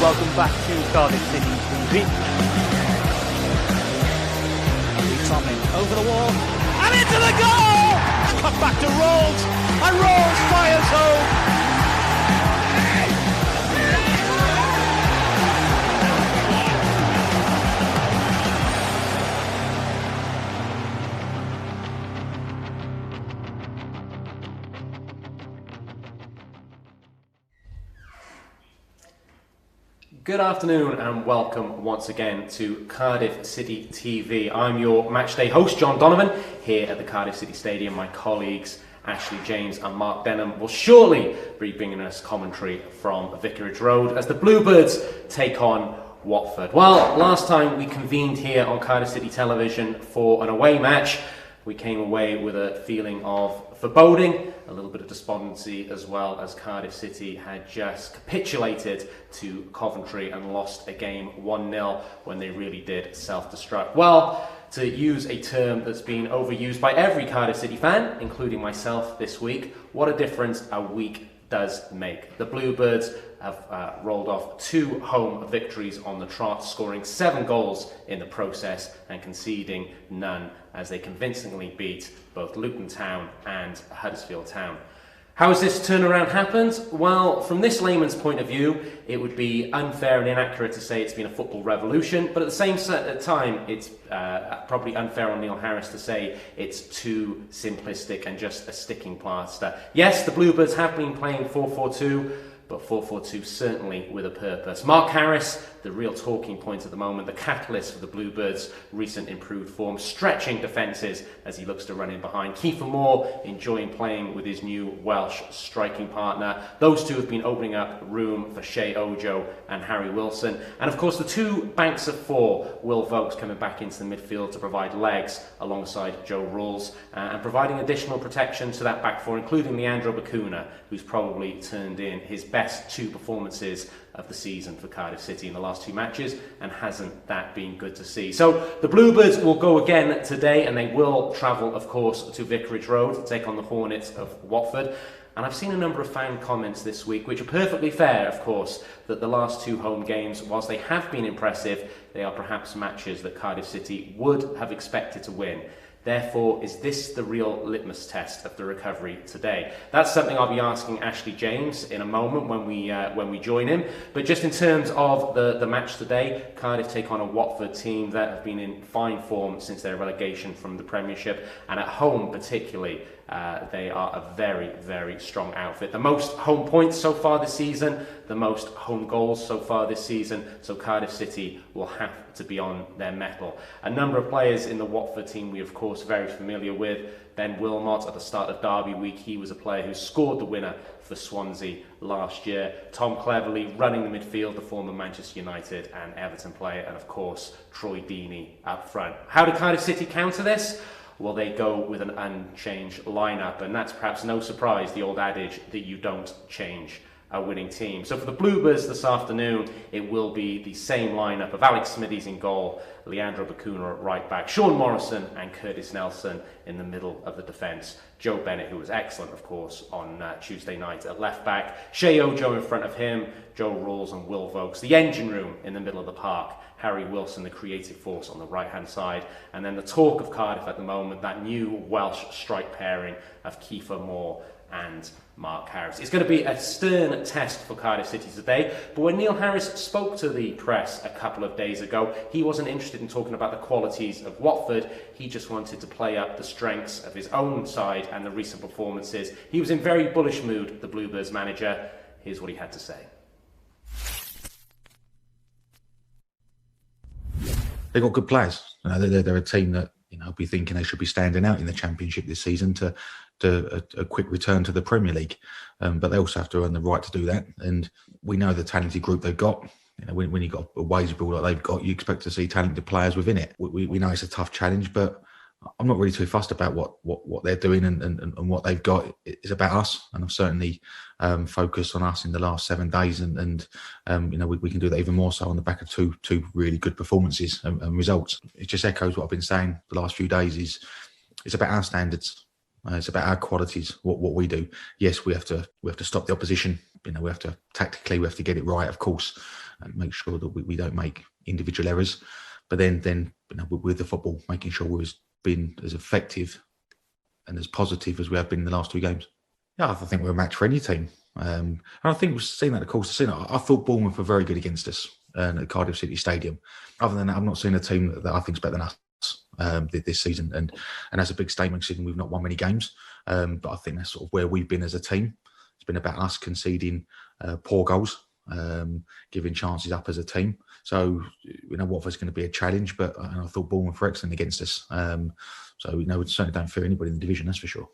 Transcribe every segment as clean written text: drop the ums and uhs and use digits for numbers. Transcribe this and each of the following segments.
welcome back to Cardiff City TV. Tomlin over the wall and into the goal! Cut back to Rolls, and Rolls fires home. Good afternoon and welcome once again to Cardiff City TV. I'm your matchday host, John Donovan, here at the Cardiff City Stadium. My colleagues Ashley James and Mark Denham will shortly be bringing us commentary from Vicarage Road as the Bluebirds take on Watford. Well, last time we convened here on Cardiff City Television for an away match, we came away with a feeling of foreboding, a little bit of despondency, as well as Cardiff City had just capitulated to Coventry and lost a game 1-0 when they really did self-destruct. Well, to use a term that's been overused by every Cardiff City fan, including myself this week, what a difference a week does make. The Bluebirds have rolled off 2 home victories on the trot, scoring 7 goals in the process and conceding none as they convincingly beat both Luton Town and Huddersfield Town. How has this turnaround happened? Well, from this layman's point of view, it would be unfair and inaccurate to say it's been a football revolution, but at the same time, it's probably unfair on Neil Harris to say it's too simplistic and just a sticking plaster. Yes, the Bluebirds have been playing 4-4-2, but 4-4-2 certainly with a purpose. Mark Harris, the real talking point at the moment, the catalyst for the Bluebirds' recent improved form, stretching defences as he looks to run in behind. Kiefer Moore enjoying playing with his new Welsh striking partner. Those two have been opening up room for Shea Ojo and Harry Wilson. And of course the 2 banks of 4, Will Vokes coming back into the midfield to provide legs alongside Joe Rulls and providing additional protection to that back 4, including Leandro Bacuna, who's probably turned in his best 2 performances of the season for Cardiff City in the last 2 matches, and hasn't that been good to see? So the Bluebirds will go again today, and they will travel, of course, to Vicarage Road to take on the Hornets of Watford. And I've seen a number of fan comments this week, which are perfectly fair, of course, that the last 2 home games, whilst they have been impressive, they are perhaps matches that Cardiff City would have expected to win. Therefore, is this the real litmus test of the recovery today? That's something I'll be asking Ashley James in a moment when we join him. But just in terms of the match today, Cardiff take on a Watford team that have been in fine form since their relegation from the Premiership, and at home particularly. They are a very, very strong outfit. The most home points so far this season, the most home goals so far this season, so Cardiff City will have to be on their mettle. A number of players in the Watford team we of course very familiar with. Ben Wilmot at the start of Derby week, he was a player who scored the winner for Swansea last year. Tom Cleverley running the midfield, the former Manchester United and Everton player, and of course Troy Deeney up front. How did Cardiff City counter this? Well, they go with an unchanged lineup, and that's perhaps no surprise, the old adage that you don't change a winning team. So for the Bluebirds this afternoon, it will be the same lineup of Alex Smithies in goal, Leandro Bacuna at right back, Sean Morrison and Curtis Nelson in the middle of the defence, Joe Bennett, who was excellent, of course, on Tuesday night at left back, Shea Ojo in front of him, Joe Rulls and Will Vokes, the engine room in the middle of the park, Harry Wilson, the creative force on the right-hand side, and then the talk of Cardiff at the moment, that new Welsh strike pairing of Kiefer Moore and Mark Harris. It's going to be a stern test for Cardiff City today, but when Neil Harris spoke to the press a couple of days ago, he wasn't interested in talking about the qualities of Watford. He just wanted to play up the strengths of his own side and the recent performances. He was in very bullish mood, the Bluebirds manager. Here's what he had to say. They've got good players. You know, they're a team that be thinking they should be standing out in the Championship this season to a quick return to the Premier League. But they also have to earn the right to do that. And we know the talented group they've got. When you've got a wage bill like they've got, you expect to see talented players within it. We know it's a tough challenge, but I'm not really too fussed about what they're doing and what they've got. It's about us, and I've certainly focused on us in the last 7 days, and we can do that even more so on the back of two really good performances and results. It just echoes what I've been saying the last few days. It's about our standards. It's about our qualities, what we do. Yes, we have to stop the opposition, we have to tactically, we have to get it right, of course, and make sure that we don't make individual errors. But then with the football, making sure we've been as effective and as positive as we have been in the last 2 games. Yeah, I think we're a match for any team. And I think we've seen that, of course. I thought Bournemouth were very good against us at Cardiff City Stadium. Other than that, I've not seen a team that I think is better than us this season. And that's a big statement considering we've not won many games. But I think that's sort of where we've been as a team. It's been about us conceding poor goals, giving chances up as a team. So, Watford's going to be a challenge, but I thought Bournemouth were excellent against us. So, we certainly don't fear anybody in the division, that's for sure.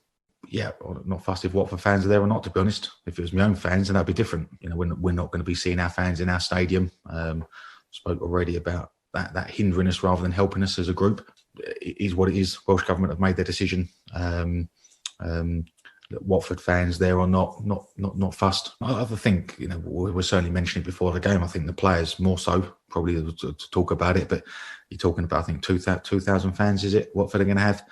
Yeah, I'm not fussed if Watford fans are there or not, to be honest. If it was my own fans, then that'd be different. We're not going to be seeing our fans in our stadium. Spoke already about that hindering us rather than helping us as a group. It is what it is. Welsh Government have made their decision. Watford fans there or not fussed. I think, we're certainly mentioning it before the game. I think the players more so probably to talk about it, but you're talking about, I think 2,000 fans, is it? Watford are going to have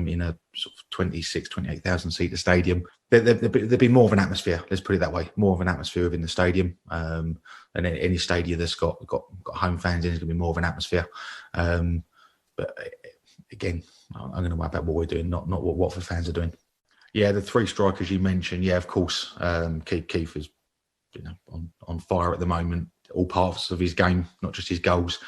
in a sort of 26, 28,000 seater stadium. There'd be more of an atmosphere. Let's put it that way. More of an atmosphere within the stadium. And any stadium that's got home fans in is going to be more of an atmosphere. But again, I'm going to worry about what we're doing, not what Watford fans are doing. Yeah, the 3 strikers you mentioned. Yeah, of course. Keith is, on fire at the moment. All parts of his game, not just his goals.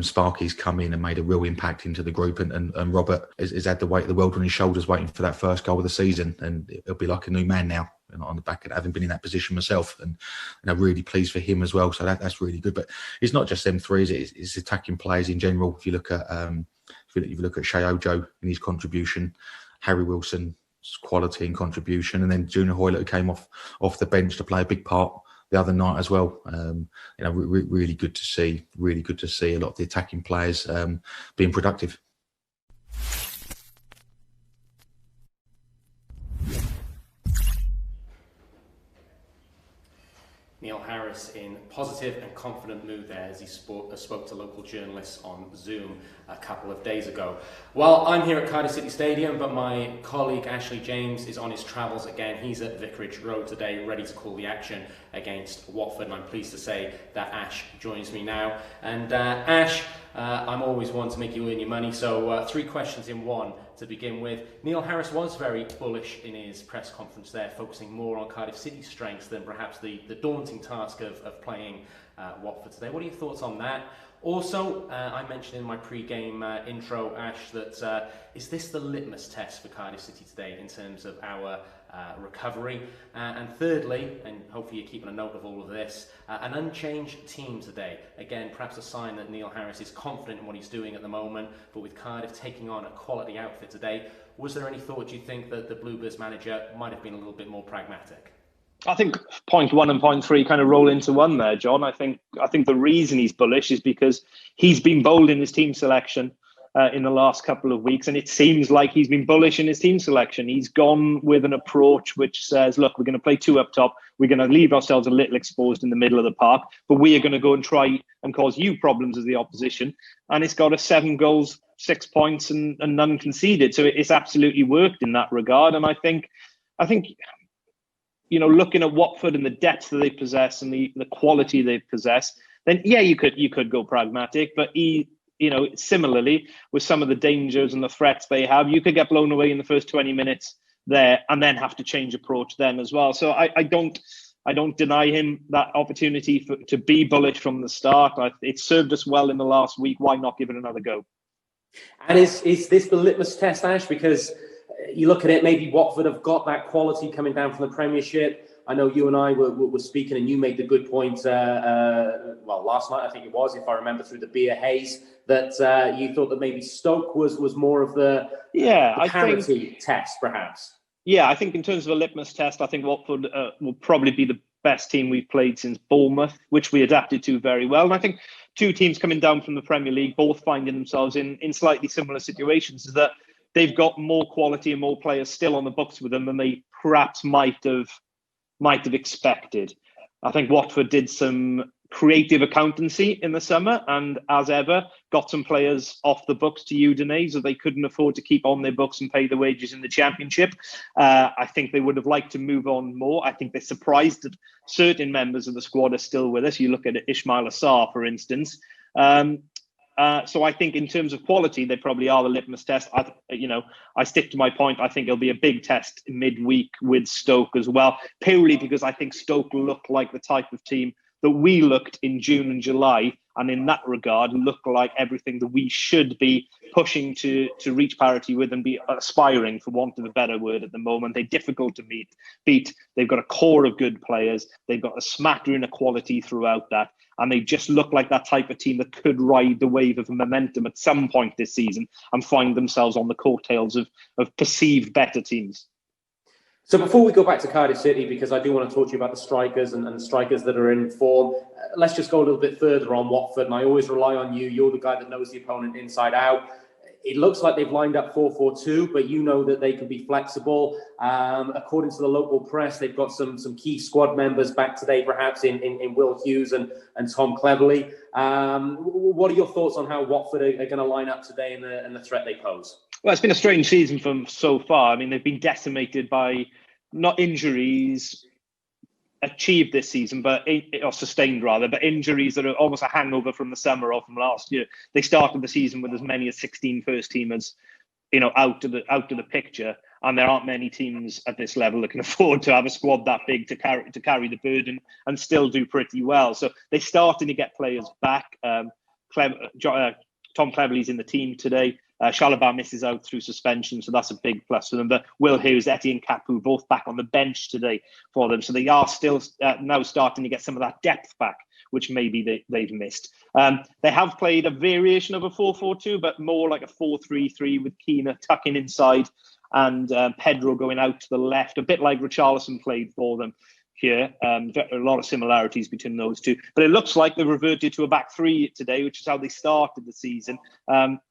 Sparky's come in and made a real impact into the group, and Robert has had the weight of the world on his shoulders, waiting for that first goal of the season, and he'll be like a new man now. On the back of having been in that position myself, and I'm really pleased for him as well. So that's really good. But it's not just them 3; it's attacking players in general. If you look at Shea Ojo and his contribution, Harry Wilson. Quality and contribution, and then Junior Hoylett, who came off the bench to play a big part the other night as well. Really good to see. Really good to see a lot of the attacking players being productive. Neil Harris in positive and confident mood there as he spoke to local journalists on Zoom a couple of days ago. Well, I'm here at Cardiff City Stadium, but my colleague Ashley James is on his travels again. He's at Vicarage Road today, ready to call the action against Watford, and I'm pleased to say that Ash joins me now. And Ash, I'm always one to make you earn your money, so 3 questions in one to begin with. Neil Harris was very bullish in his press conference there, focusing more on Cardiff City's strengths than perhaps the daunting task of playing Watford today. What are your thoughts on that? Also, I mentioned in my pre-game intro, Ash, that is this the litmus test for Cardiff City today in terms of our recovery? And thirdly, and hopefully you're keeping a note of all of this, an unchanged team today. Again, perhaps a sign that Neil Harris is confident in what he's doing at the moment, but with Cardiff taking on a quality outfit today, was there any thought, do you think, that the Bluebirds manager might have been a little bit more pragmatic? I think point 1 and point 3 kind of roll into one there, John. I think the reason he's bullish is because he's been bold in his team selection in the last couple of weeks, and it seems like he's been bullish in his team selection. He's gone with an approach which says, look, we're going to play 2 up top. We're going to leave ourselves a little exposed in the middle of the park, but we are going to go and try and cause you problems as the opposition. And it's got 7 goals, 6 points, and none conceded. So it's absolutely worked in that regard. And I think. Looking at Watford and the depth that they possess and the quality they possess, then yeah, you could go pragmatic. But similarly, with some of the dangers and the threats they have, you could get blown away in the first 20 minutes there and then have to change approach then as well. So I don't deny him that opportunity to be bullish from the start. It served us well in the last week. Why not give it another go? And is this the litmus test, Ash? Because you look at it, maybe Watford have got that quality coming down from the Premiership. I know you and I were speaking, and you made the good point, last night, I think it was, if I remember, through the beer haze, that you thought that maybe Stoke was more of the parity test, perhaps. Yeah, I think in terms of a litmus test, I think Watford will probably be the best team we've played since Bournemouth, which we adapted to very well. And I think 2 teams coming down from the Premier League, both finding themselves in slightly similar situations, is that they've got more quality and more players still on the books with them than they perhaps might have expected. I think Watford did some creative accountancy in the summer, and as ever, got some players off the books to Udinese, so they couldn't afford to keep on their books and pay the wages in the Championship. I think they would have liked to move on more. I think they're surprised that certain members of the squad are still with us. You look at Ismail Assar, for instance. So I think in terms of quality, they probably are the litmus test. I stick to my point. I think it'll be a big test midweek with Stoke as well, purely because I think Stoke look like the type of team that we looked in June and July, and in that regard look like everything that we should be pushing to reach parity with and be aspiring, for want of a better word, at the moment. They're difficult to beat. They've got a core of good players. They've got a smattering of quality throughout that. And they just look like that type of team that could ride the wave of momentum at some point this season and find themselves on the coattails of perceived better teams. So before we go back to Cardiff City, because I do want to talk to you about the strikers and the strikers that are in form, let's just go a little bit further on Watford. And I always rely on you. You're the guy that knows the opponent inside out. It looks like they've lined up 4-4-2, but you know that they can be flexible. According to the local press, they've got some key squad members back today, perhaps in Will Hughes and Tom Cleverley. What are your thoughts on how Watford are going to line up today and the threat they pose? Well, it's been a strange season from so far. I mean, they've been decimated by not injuries achieved this season, or sustained rather, but injuries that are almost a hangover from the summer or from last year. They started the season with as many as 16 first teamers, out of the picture, and there aren't many teams at this level that can afford to have a squad that big to carry the burden and still do pretty well. So they're starting to get players back. Tom Cleverley's in the team today. Chalobah misses out through suspension, so that's a big plus for them. But Will Hughes, Etienne Capoue, both back on the bench today for them. So they are still now starting to get some of that depth back, which maybe they've missed. They have played a variation of a 4-4-2, but more like a 4-3-3 with Keane tucking inside and Pedro going out to the left, a bit like Richarlison played for them here. A lot of similarities between those two. But it looks like they reverted to a back three today, which is how they started the season.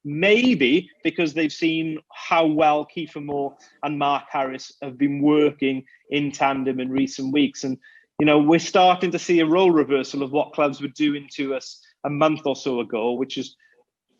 Maybe because they've seen how well Kiefer Moore and Mark Harris have been working in tandem in recent weeks. And, we're starting to see a role reversal of what clubs were doing to us a month or so ago, which is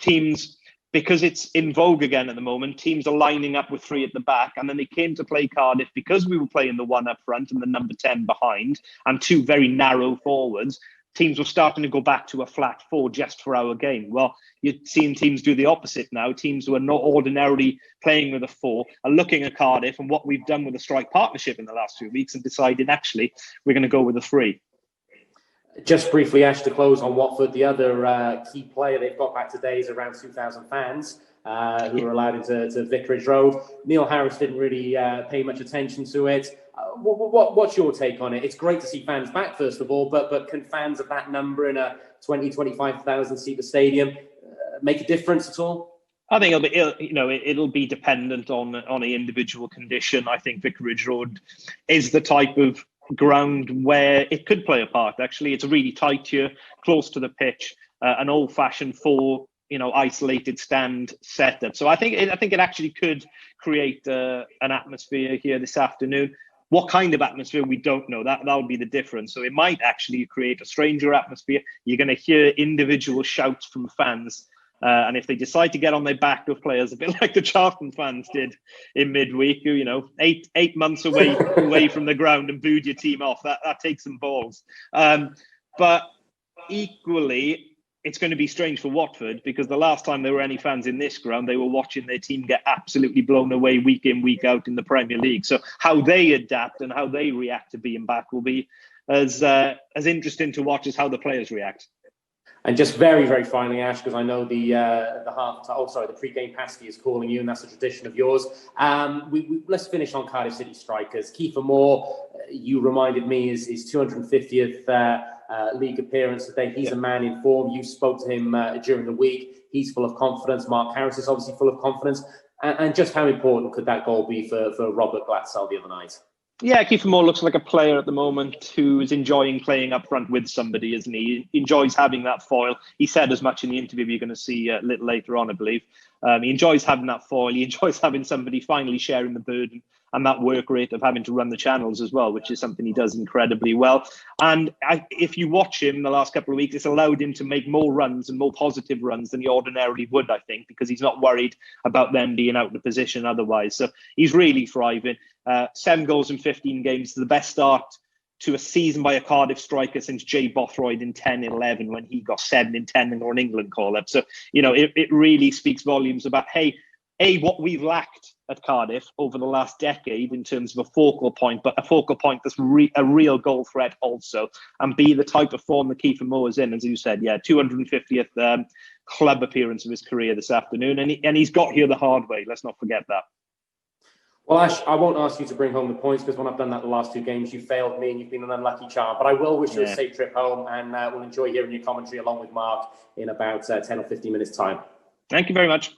teams, because it's in vogue again at the moment, teams are lining up with three at the back. And then they came to play Cardiff because we were playing the one up front and the number 10 behind and two very narrow forwards. Teams were starting to go back to a flat four just for our game. Well, you're seeing teams do the opposite now. Teams who are not ordinarily playing with a four are looking at Cardiff and what we've done with the strike partnership in the last few weeks and deciding, actually, we're going to go with a three. Just briefly, Ash, to close on Watford, the other key player they've got back today is around 2,000 fans who were allowed into Vicarage Road. Neil Harris didn't really pay much attention to it. What's your take on it? It's great to see fans back, first of all, but can fans of that number in a 25,000 seat stadium make a difference at all? I think it'll be dependent on the individual condition. I think Vicarage Road is the type of ground where it could play a part. Actually, it's really tight here, close to the pitch, an old-fashioned isolated stand setup. So I think it actually could create an atmosphere here this afternoon. What kind of atmosphere, we don't know. That'll be the difference. So it might actually create a stranger atmosphere. You're going to hear individual shouts from fans. And if they decide to get on their back of players, a bit like the Charlton fans did in midweek, who, 8 months away from the ground and booed your team off, that takes some balls. But equally, it's going to be strange for Watford because the last time there were any fans in this ground, they were watching their team get absolutely blown away week in, week out in the Premier League. So how they adapt and how they react to being back will be as interesting to watch as how the players react. And just very, very finally, Ash, because I know the pre-game pasty is calling you, and that's a tradition of yours. Let's finish on Cardiff City strikers. Kiefer Moore, you reminded me, is his 250th league appearance today. He's a man in form. You spoke to him during the week. He's full of confidence. Mark Harris is obviously full of confidence. And just how important could that goal be for Robert Glatzel the other night? Yeah, Kiefer Moore looks like a player at the moment who is enjoying playing up front with somebody, isn't he? He enjoys having that foil. He said as much in the interview you're going to see a little later on, I believe. He enjoys having that foil. He enjoys having somebody finally sharing the burden and that work rate of having to run the channels as well, which is something he does incredibly well. And if you watch him the last couple of weeks, it's allowed him to make more runs and more positive runs than he ordinarily would, I think, because he's not worried about them being out of position otherwise. So he's really thriving. 7 goals in 15 games, the best start to a season by a Cardiff striker since Jay Bothroyd in 10-11, when he got 7 in 10 in an England call-up. So, it really speaks volumes about, what we've lacked at Cardiff over the last decade in terms of a focal point, but a focal point that's a real goal threat also, and B, the type of form that Kiefer Moore is in, as you said, 250th club appearance of his career this afternoon, and he's got here the hard way. Let's not forget that. Well, Ash, I won't ask you to bring home the points, because when I've done that the last 2 games, you failed me and you've been an unlucky charm. But I will wish you a safe trip home, and we'll enjoy hearing your commentary along with Mark in about 10 or 15 minutes' time. Thank you very much.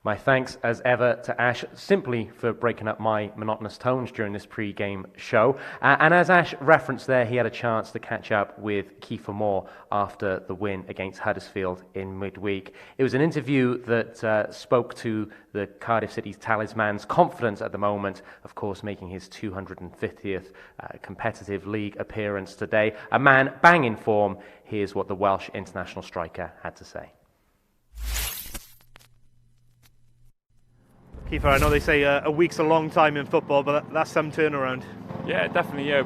My thanks, as ever, to Ash, simply for breaking up my monotonous tones during this pre-game show. And as Ash referenced there, he had a chance to catch up with Kiefer Moore after the win against Huddersfield in midweek. It was an interview that spoke to the Cardiff City's talisman's confidence at the moment, of course, making his 250th competitive league appearance today. A man bang in form. Here's what the Welsh international striker had to say. Kiefer, I know they say a week's a long time in football, but that's some turnaround. Yeah, definitely. Yeah,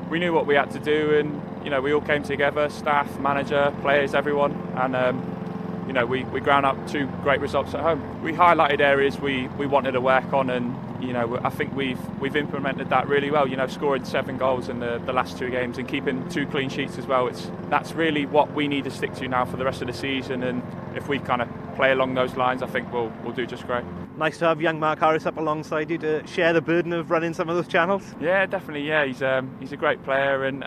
we knew what we had to do, and we all came together, staff, manager, players, everyone, and we ground up 2 great results at home. We highlighted areas we wanted to work on, and I think we've implemented that really well. Scoring 7 goals in the last 2 games and keeping 2 clean sheets as well. That's really what we need to stick to now for the rest of the season, and if we kind of play along those lines, I think we'll do just great. Nice to have young Mark Harris up alongside you to share the burden of running some of those channels. Yeah, definitely. Yeah, he's a great player, and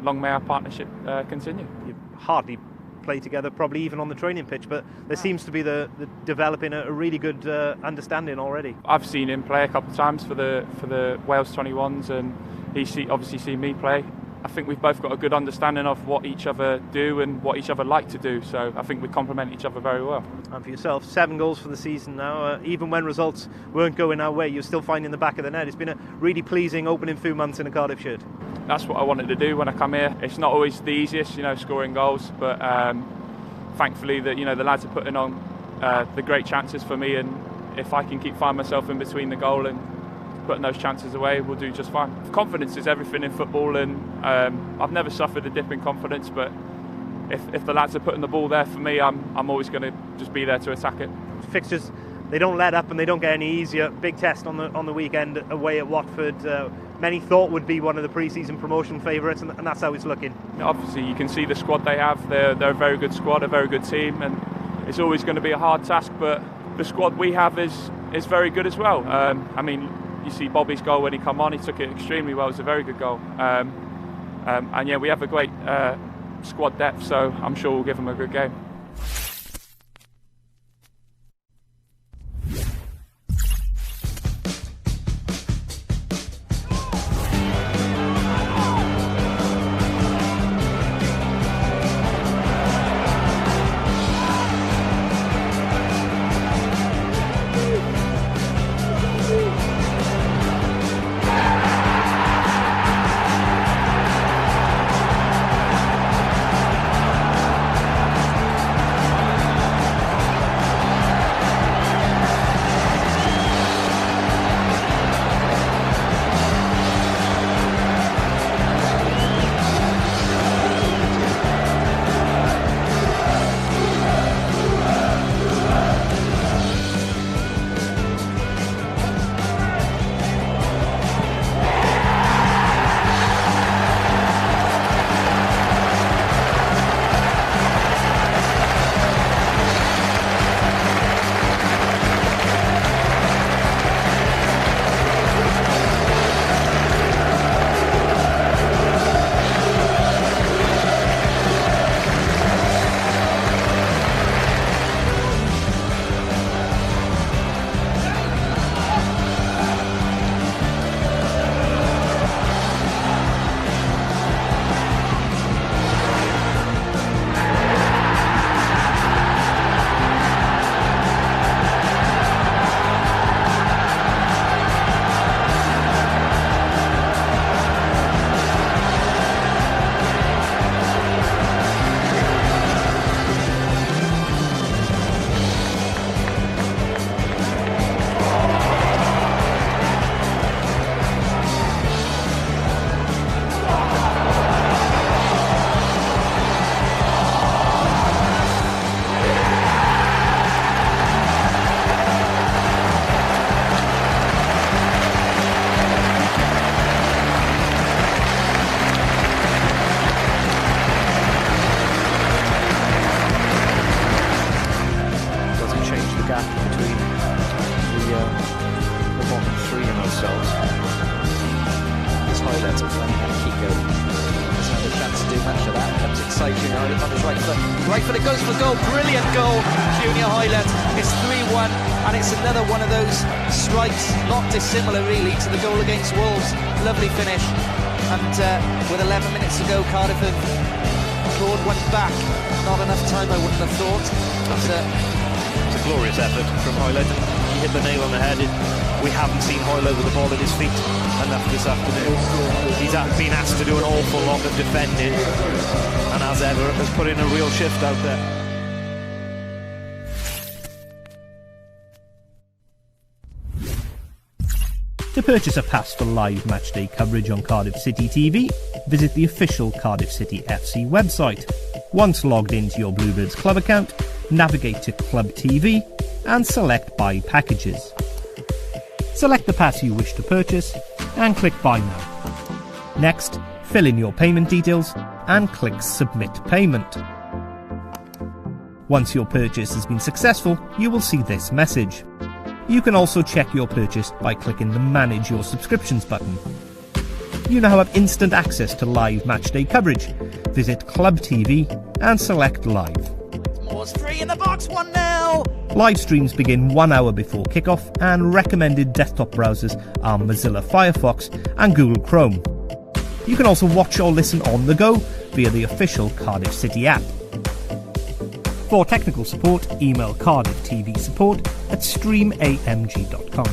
long may our partnership continue. You hardly play together, probably even on the training pitch, but there seems to be the developing a really good understanding already. I've seen him play a couple of times for the Wales 21s, and he's obviously seen me play. I think we've both got a good understanding of what each other do and what each other like to do, so I think we complement each other very well. And for yourself, 7 goals for the season now. Even when results weren't going our way, you're still finding the back of the net. It's been a really pleasing opening few months in a Cardiff shirt. That's what I wanted to do when I come here. It's not always the easiest, scoring goals, but thankfully that the lads are putting on the great chances for me, and if I can keep finding myself in between the goal and putting those chances away, we'll do just fine. Confidence is everything in football, and I've never suffered a dip in confidence, but if the lads are putting the ball there for me, I'm always going to just be there to attack it. Fixtures, they don't let up and they don't get any easier. Big test on the weekend away at Watford. Many thought would be one of the pre-season promotion favourites, and that's how it's looking. Obviously, you can see the squad they have. They're a very good squad, a very good team, and it's always going to be a hard task, but the squad we have is very good as well. You see Bobby's goal when he come on, he took it extremely well. It was a very good goal. And we have a great squad depth, so I'm sure we'll give them a good game. side, Junior Highland on his right foot. Right foot, it goes for goal. Brilliant goal, Junior Highland. It's 3-1, and it's another one of those strikes, not dissimilar really to the goal against Wolves. Lovely finish. And with 11 minutes to go, Cardiff have clawed one back. Not enough time, I wouldn't have thought. But, it's a glorious effort from Highland. He hit the nail on the head. We haven't seen Hoyle with the ball at his feet enough this afternoon. He's been asked to do an awful lot of defending, and as ever has put in a real shift out there. To purchase a pass for live matchday coverage on Cardiff City TV, visit the official Cardiff City FC website. Once logged into your Bluebirds Club account, navigate to Club TV and select Buy Packages. Select the pass you wish to purchase and click Buy Now. Next, fill in your payment details and click Submit Payment. Once your purchase has been successful, you will see this message. You can also check your purchase by clicking the Manage Your Subscriptions button. You now have instant access to live matchday coverage. Visit Club TV and select Live. Moore's free in the box, 1-0. Live streams begin 1 hour before kickoff, and recommended desktop browsers are Mozilla Firefox and Google Chrome. You can also watch or listen on the go via the official Cardiff City app. For technical support, email Cardiff TV support at streamamg.com.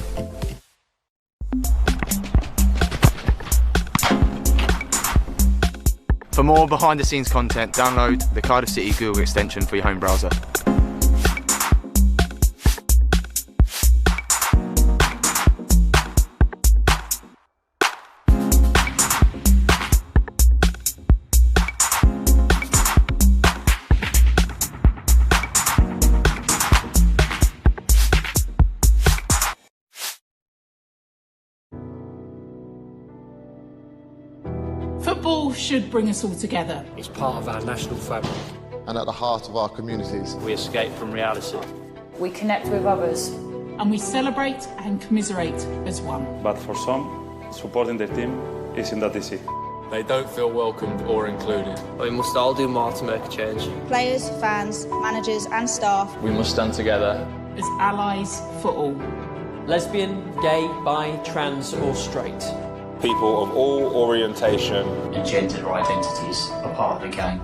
For more behind-the-scenes content, download the Cardiff City Google extension for your home browser. Football should bring us all together. It's part of our national fabric. And at the heart of our communities. We escape from reality. We connect with others. And we celebrate and commiserate as one. But for some, supporting their team isn't that easy. They don't feel welcomed or included. We must all do more to make a change. Players, fans, managers and staff. We must stand together. As allies for all. Lesbian, gay, bi, trans or straight. People of all orientation and gender identities are part of the game.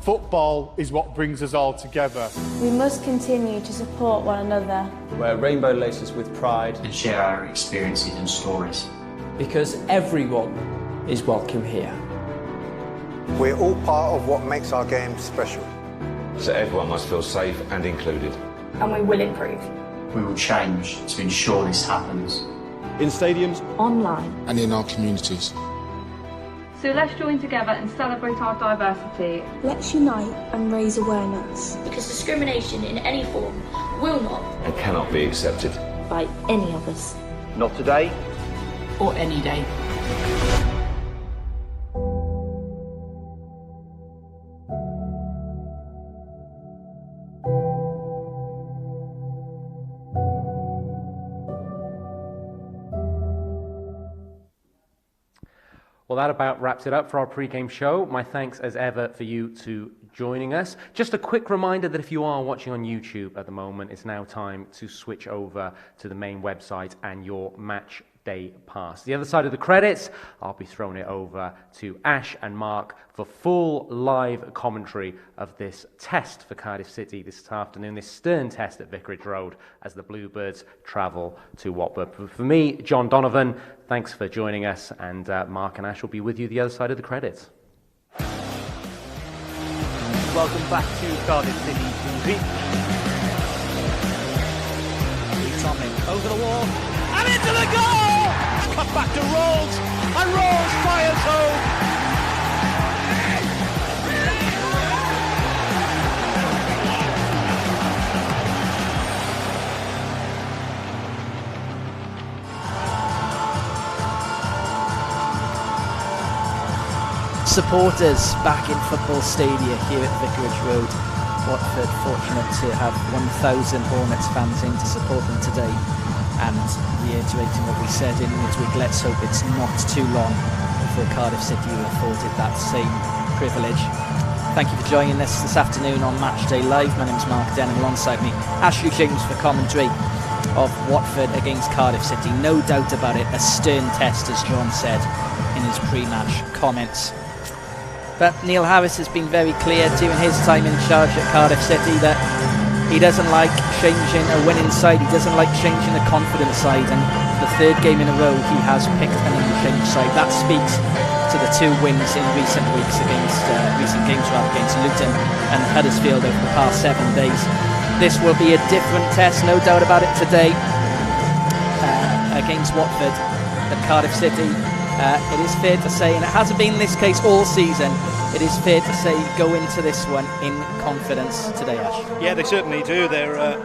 Football is what brings us all together. We must continue to support one another. Wear rainbow laces with pride. And share our experiences and stories. Because everyone is welcome here. We're all part of what makes our game special. So everyone must feel safe and included. And we will improve. We will change to ensure this happens. In stadiums, online, and in our communities. So let's join together and celebrate our diversity. Let's unite and raise awareness. Because discrimination in any form will not and cannot be accepted by any of us. Not today or any day. Well, that about wraps it up for our pre-game show. My thanks as ever for you to joining us. Just a quick reminder that if you are watching on YouTube at the moment, it's now time to switch over to the main website and your match day pass. The other side of the credits, I'll be throwing it over to Ash and Mark for full live commentary of this test for Cardiff City this afternoon, this stern test at Vicarage Road as the Bluebirds travel to Watford. For me, John Donovan, thanks for joining us, and Mark and Ash will be with you the other side of the credits. Welcome back to Cardiff City TV. Tomlin over the wall and into the goal! Cut back to Rolls, and Rolls fires home. Supporters back in Football Stadium here at Vicarage Road. Watford fortunate to have 1,000 Hornets fans in to support them today. And reiterating what we said in midweek, let's hope it's not too long before Cardiff City are afforded that same privilege. Thank you for joining us this afternoon on Matchday Live. My name is Mark Denham, alongside me Ashley James for commentary of Watford against Cardiff City. No doubt about it, a stern test, as John said in his pre-match comments. But Neil Harris has been very clear during his time in charge at Cardiff City that he doesn't like changing a winning side, he doesn't like changing a confident side, and for the third game in a row he has picked an unchanged side. That speaks to the 2 wins in recent weeks against against Luton and Huddersfield over the past 7 days. This will be a different test, no doubt about it, today against Watford at Cardiff City. It is fair to say, and it hasn't been this case all season, it is fair to say go into this one in confidence today, Ash. Yeah, they certainly do. They're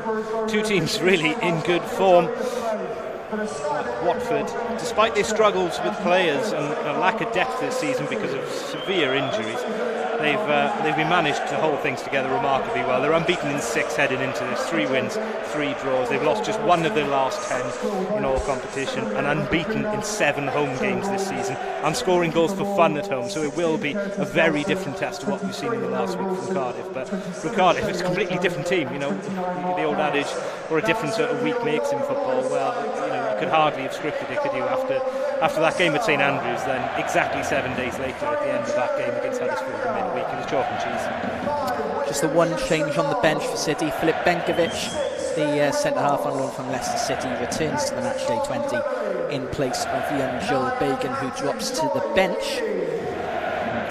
2 teams really in good form. Watford, despite their struggles with players and a lack of depth this season because of severe injuries, they've been managed to hold things together remarkably well. They're unbeaten in 6 heading into this, 3 wins, 3 draws. They've lost just 1 of their last 10 in all competition, and unbeaten in 7 home games this season, and scoring goals for fun at home. So it will be a very different test to what we've seen in the last week from Cardiff. But from Cardiff, it's a completely different team. You know, the old adage, or a different sort of week makes in football. Well, you know, you could hardly have scripted it, could you? After that game at St Andrews, then exactly 7 days later at the end of that game against Huddersfield in midweek, it was chalk and cheese. Just the one change on the bench for City. Filip Benkovic, the centre-half on loan from Leicester City, returns to the Matchday 20 in place of young Joel Bagan, who drops to the bench.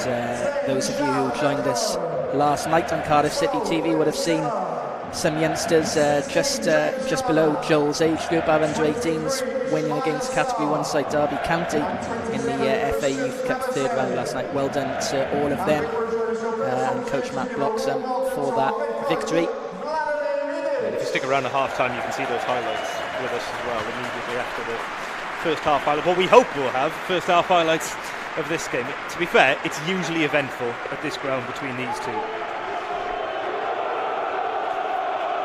And those of you who joined us last night on Cardiff City TV would have seen some youngsters just below Joel's age group, our under-18s, winning against Category 1 side Derby County in the FA Youth Cup 3rd round last night. Well done to all of them, and Coach Matt Bloxham for that victory. And if you stick around at half-time, you can see those highlights with us as well immediately after the first half highlight. What we hope we'll have first half highlights of this game. To be fair, it's usually eventful at this ground between these 2.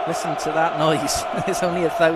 Listen to that noise. There's only 1,000